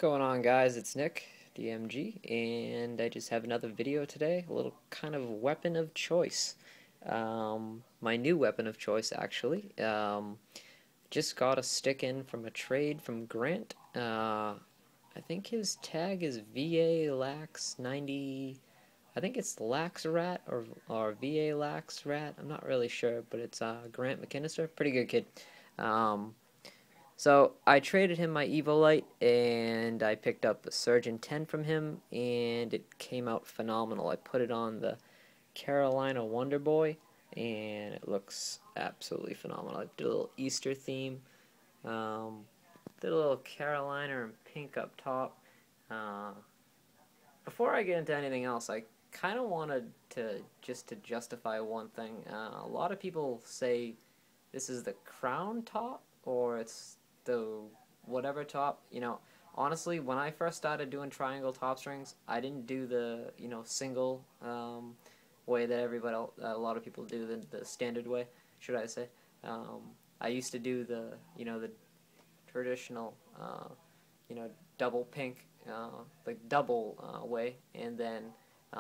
Going on, guys? It's Nick, DMG, and I just have another video today, a little kind of weapon of choice. My new weapon of choice, actually. Just got a stick in from a trade from Grant. I think his tag is VA Lax 90. I think it's Lax Rat or VA Lax Rat. I'm not really sure, but it's Grant McKinnister. Pretty good kid. So I traded him my Evolite, and I picked up a Surgeon 10 from him, and it came out phenomenal. I put it on the Carolina Wonder Boy, and it looks absolutely phenomenal. I did a little Easter theme, did a little Carolina and pink up top. Before I get into anything else, I kind of wanted to justify one thing. A lot of people say this is the crown top, or it's the whatever top. Honestly, when I first started doing triangle top strings, I didn't do the single way that a lot of people do, the standard way, should I say. I used to do the traditional double pink, like double way, and then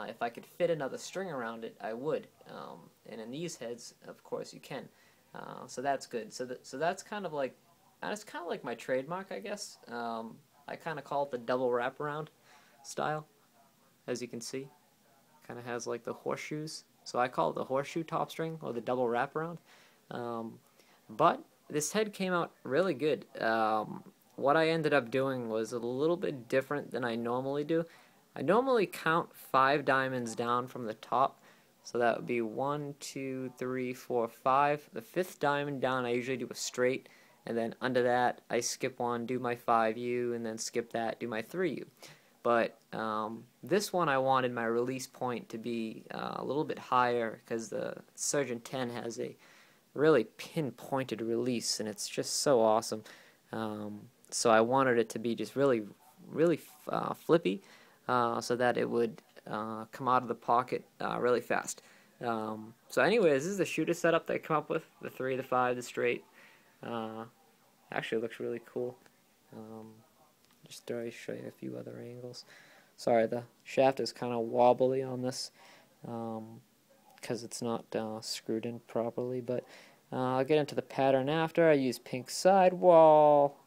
if I could fit another string around it, I would. And in these heads, of course, you can. So that's good. So that's kind of like my trademark, I guess. I kind of call it the double wraparound style, as you can see. Kind of has like the horseshoes. So I call it the horseshoe top string, or the double wraparound. But this head came out really good. What I ended up doing was a little bit different than I normally do. I normally count 5 diamonds down from the top. So that would be 1, 2, 3, 4, 5. The 5th diamond down, I usually do a straight. And then under that, I skip one, do my 5U, and then skip that, do my 3U. But this one, I wanted my release point to be a little bit higher, because the Surgeon 10 has a really pinpointed release, and it's just so awesome. So I wanted it to be just really, really flippy, so that it would come out of the pocket really fast. So anyways, this is the shooter setup that I come up with: the 3, the 5, the straight. Actually looks really cool. Just to show you a few other angles. Sorry, the shaft is kind of wobbly on this, because it's not screwed in properly, but I'll get into the pattern after. I use pink sidewall,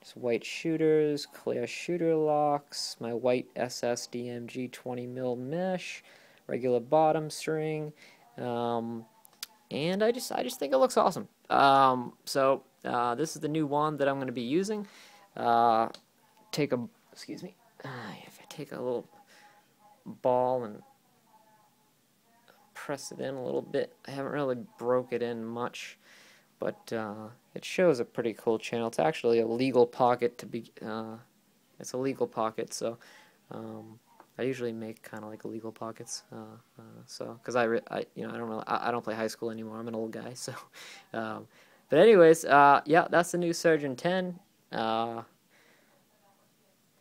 just white shooters, clear shooter locks, my white SSDMG 20mm mesh, regular bottom string, and I just think it looks awesome. So this is the new wand that I'm going to be using. Excuse me, if I take a little ball and press it in a little bit. I haven't really broke it in much, but it shows a pretty cool channel. It's actually a legal pocket to be. It's a legal pocket, so I usually make kind of like illegal pockets. So because I don't play high school anymore. I'm an old guy, so. But anyways, yeah, that's the new Surgeon 10.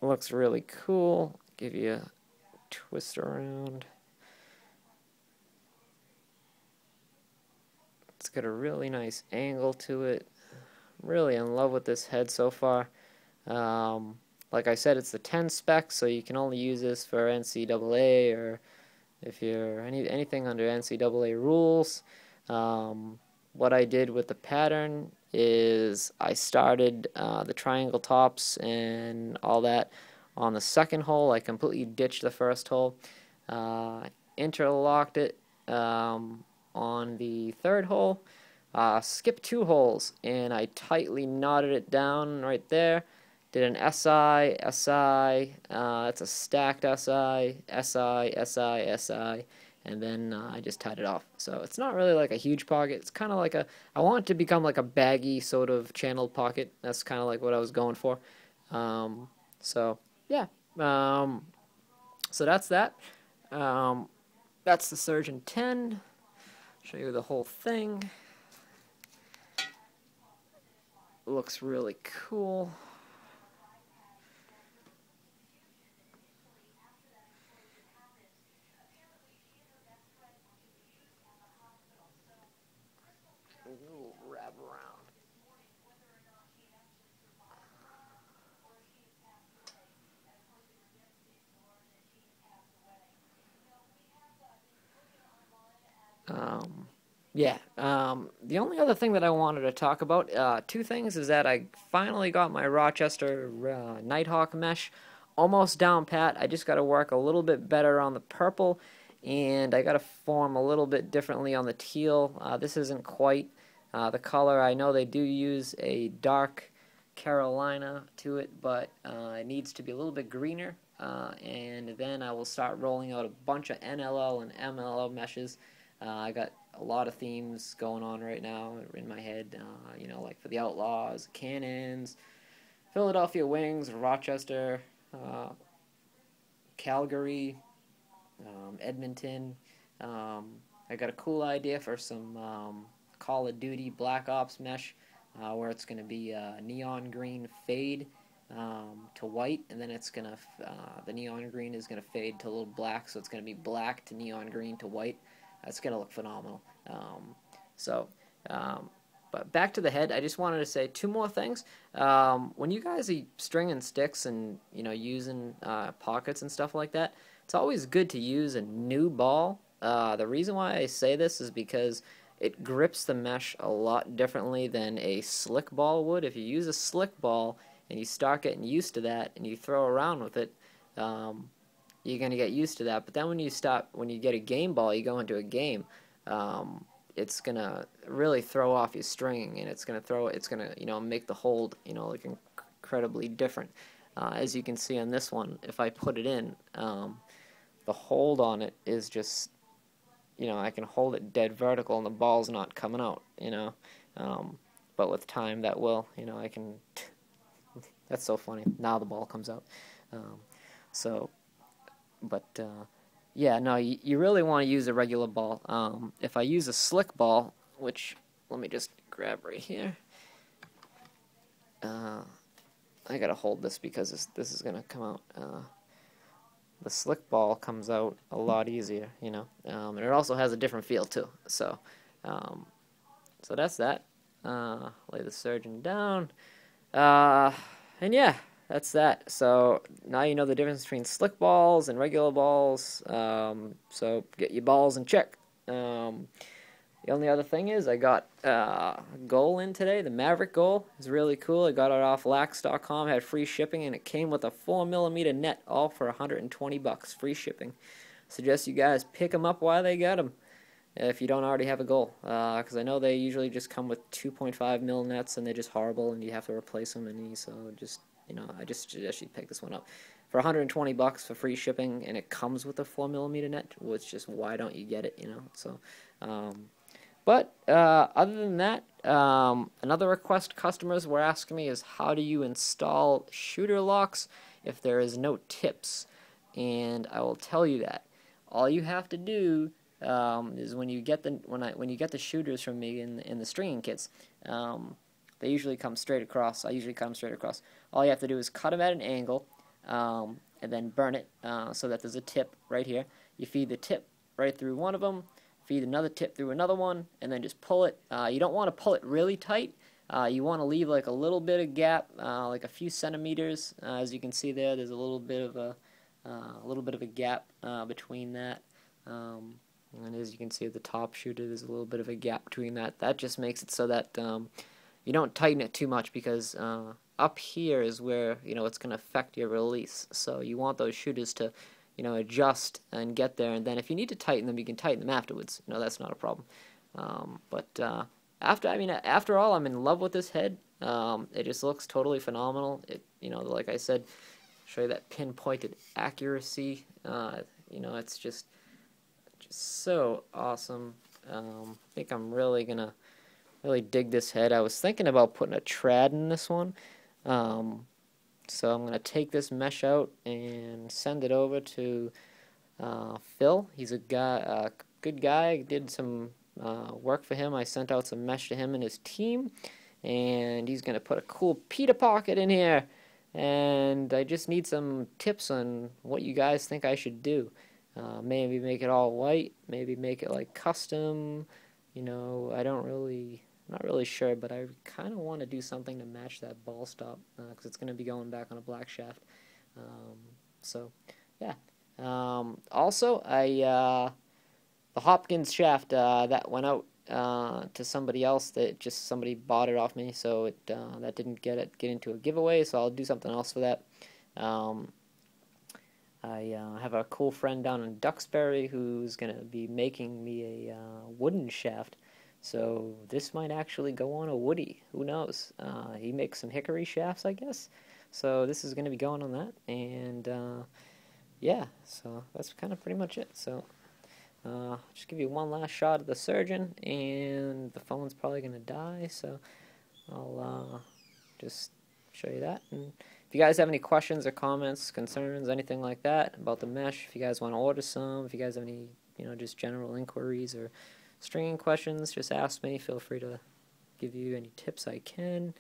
Looks really cool. Give you a twist around. It's got a really nice angle to it. I'm really in love with this head so far. Like I said, it's the 10 spec, so you can only use this for NCAA, or if you're anything under NCAA rules. What I did with the pattern is I started the triangle tops and all that on the 2nd hole. I completely ditched the 1st hole, interlocked it on the 3rd hole, skipped 2 holes, and I tightly knotted it down right there. Did an SI, it's a stacked SI, and then I just tied it off. So it's not really like a huge pocket. It's kind of like I want it to become like a baggy sort of channeled pocket. That's kind of like what I was going for. So yeah, so that's that. That's the Surgeon 10. Show you the whole thing. Looks really cool. Wrap around. Yeah. The only other thing that I wanted to talk about, two things, is that I finally got my Rochester Nighthawk mesh almost down pat. I just got to work a little bit better on the purple, and I got to form a little bit differently on the teal. This isn't quite the color. I know they do use a dark Carolina to it, but it needs to be a little bit greener. And then I will start rolling out a bunch of NLL and MLL meshes. I got a lot of themes going on right now in my head, like for the Outlaws, Cannons, Philadelphia Wings, Rochester, Calgary, Edmonton. I got a cool idea for some Call of Duty Black Ops mesh where it's going to be neon green fade to white, and then it's going to, the neon green is going to fade to a little black, so it's going to be black to neon green to white. That's going to look phenomenal. So, but back to the head, I just wanted to say two more things. When you guys are stringing sticks and, using pockets and stuff like that, it's always good to use a new ball. The reason why I say this is because it grips the mesh a lot differently than a slick ball would. If you use a slick ball and you start getting used to that and you throw around with it, you're going to get used to that. But then when you get a game ball, you go into a game, it's going to really throw off your stringing, and it's going to make the hold, look incredibly different. As you can see on this one, if I put it in, the hold on it is just, I can hold it dead vertical and the ball's not coming out, but with time that will, I can, that's so funny, now the ball comes out. Yeah, no, you really want to use a regular ball. If I use a slick ball, which, let me just grab right here. I gotta hold this because this is gonna come out. The slick ball comes out a lot easier, and it also has a different feel too. So that's that. Lay the surgeon down. And yeah, that's that. So now you know the difference between slick balls and regular balls. So get your balls in check. The only other thing is I got a goal in today. The Maverik goal is really cool. I got it off lax.com, had free shipping, and it came with a 4mm net, all for $120, free shipping. Suggest you guys pick them up while they got them, if you don't already have a goal. Because I know they usually just come with 2.5mm nets, and they're just horrible, and you have to replace them. And so just, I just suggest you pick this one up. For $120 for free shipping, and it comes with a 4mm net, which just, why don't you get it, So, but other than that, another request customers were asking me is, how do you install shooter locks if there is no tips? And I will tell you that. All you have to do is when you get the shooters from me in the stringing kits, they usually come straight across. I usually cut them straight across. All you have to do is cut them at an angle, and then burn it so that there's a tip right here. You feed the tip right through one of them, feed another tip through another one, and then just pull it. You don't want to pull it really tight. You want to leave like a little bit of gap, like a few centimeters. As you can see there, there's a little bit of a gap between that. And as you can see at the top shooter, there's a little bit of a gap between that. That just makes it so that you don't tighten it too much, because up here is where it's going to affect your release. So you want those shooters to adjust and get there, and then if you need to tighten them, you can tighten them afterwards. That's not a problem. After all, I'm in love with this head. It just looks totally phenomenal. It, like I said, show you that pinpointed accuracy. It's just so awesome. I think I'm really gonna dig this head. I was thinking about putting a trad in this one. So I'm going to take this mesh out and send it over to Phil. He's a good guy. I did some work for him. I sent out some mesh to him and his team, and he's going to put a cool pita pocket in here. And I just need some tips on what you guys think I should do. Maybe make it all white. Maybe make it like custom. I'm not really sure, but I kind of want to do something to match that ball stop, because it's going to be going back on a black shaft. So, yeah. Also, the Hopkins shaft that went out to somebody else. That just somebody bought it off me, so that didn't get into a giveaway. So I'll do something else for that. I have a cool friend down in Duxbury who's gonna be making me a wooden shaft. So this might actually go on a woody. Who knows? He makes some hickory shafts, I guess. So this is gonna be going on that, and yeah. So that's kind of pretty much it. So. Just give you one last shot of the surgeon, and the phone's probably going to die, so I'll just show you that. And if you guys have any questions or comments, concerns, anything like that about the mesh, if you guys want to order some, if you guys have any, just general inquiries or stringing questions, just ask me. Feel free to give you any tips I can.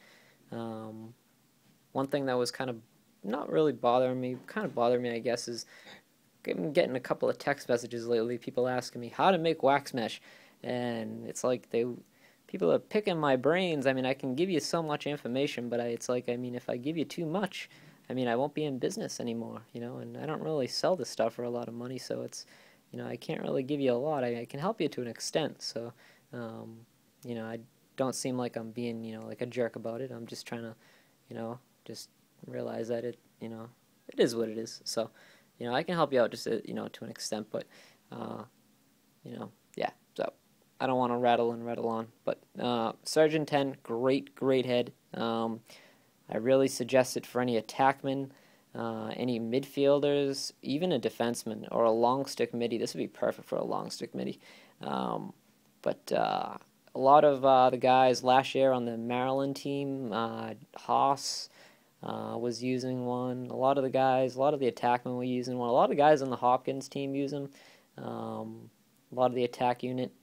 One thing that was kind of not really bothering me, kind of bothered me, I guess, is I'm getting a couple of text messages lately, people asking me how to make wax mesh, and it's like people are picking my brains. I mean, I can give you so much information, but it's like, I mean, if I give you too much, I mean, I won't be in business anymore, and I don't really sell this stuff for a lot of money, so it's, I can't really give you a lot. I can help you to an extent, so, I don't seem like I'm being, like a jerk about it. I'm just trying to, just realize that it is what it is, so. I can help you out just, to an extent, but, yeah, so I don't want to rattle on, but Surgeon 10, great head. I really suggest it for any attackmen, any midfielders, even a defenseman, or a long stick midi. This would be perfect for a long stick midi. But a lot of the guys last year on the Maryland team, Haas, was using one. A lot of the attackmen were using one. A lot of the guys on the Hopkins team use them. A lot of the attack unit,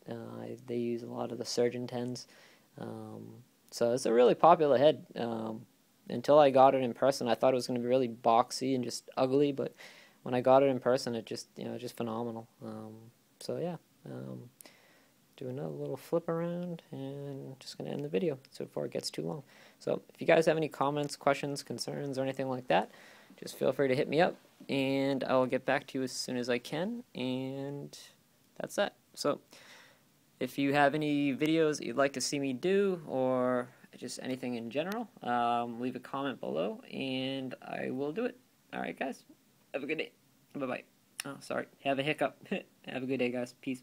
they use a lot of the Surgeon 10s. So it's a really popular head. Until I got it in person, I thought it was going to be really boxy and just ugly, but when I got it in person, it just, just phenomenal. So yeah, do another little flip around, and just going to end the video so before it gets too long. So if you guys have any comments, questions, concerns, or anything like that, just feel free to hit me up, and I will get back to you as soon as I can, and that's that. So if you have any videos that you'd like to see me do, or just anything in general, leave a comment below, and I will do it. Alright guys, have a good day. Bye-bye. Oh, sorry, have a hiccup. Have a good day guys. Peace.